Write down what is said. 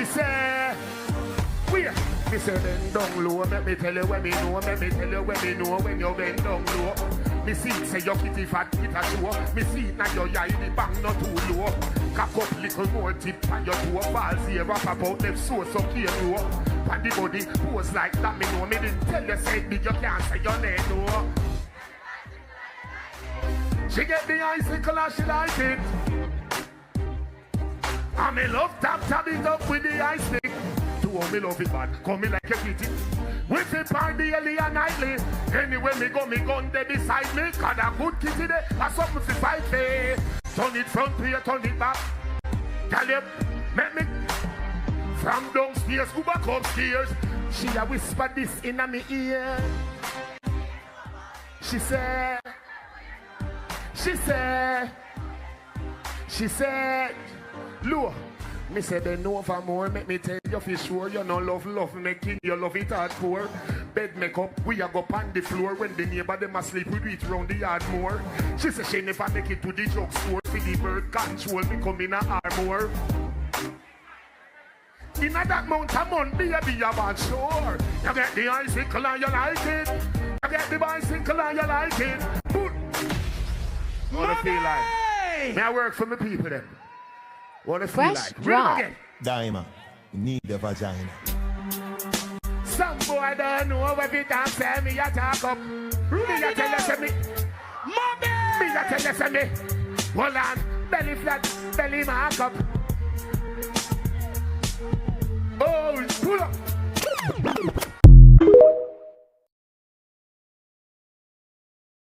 say, where? Me say bend down low, let me tell you when me know, let me tell you when me know when you bend down low. Me see say your kitty fat, it a show. Me see now your eye, the bang not too low. Cock up little more tip on your toe. Balls here, wrap about them so care low. And the body pose like that, me know. Me didn't tell you say big, you can't say your name, no. She get the icicle and she like it. And me love tap it up with the ice stick. To me love it bad, come me like a kitty. With it party daily and nightly. Anyway me go, me gun there beside me. Cause a good kitty there, that's something to fight for. Turn it front here, turn it back. Tell you, make me from downstairs, go back upstairs. She a whisper this in my ear. She said, look, me say bend over more, make me tell you for sure. You no love making, you love it hardcore. Bed make up, we a go on the floor. When the neighbor them asleep, we do it round the yard more. She say she never make it to the drugstore. For the bird control, me come in a armor. In a that mountain month, baby, you want sure. You get the icicle and you like it. You get the bicycle and you like it. What I feel like? May I work for my people then? What I feel like? Drop. Diamond, you need the vagina. Some boy don't know every time say me a talk up. Me a tell you say me. Mommy! Me a tell you say me. Hold on, belly flat, belly mark up. Oh, pull up.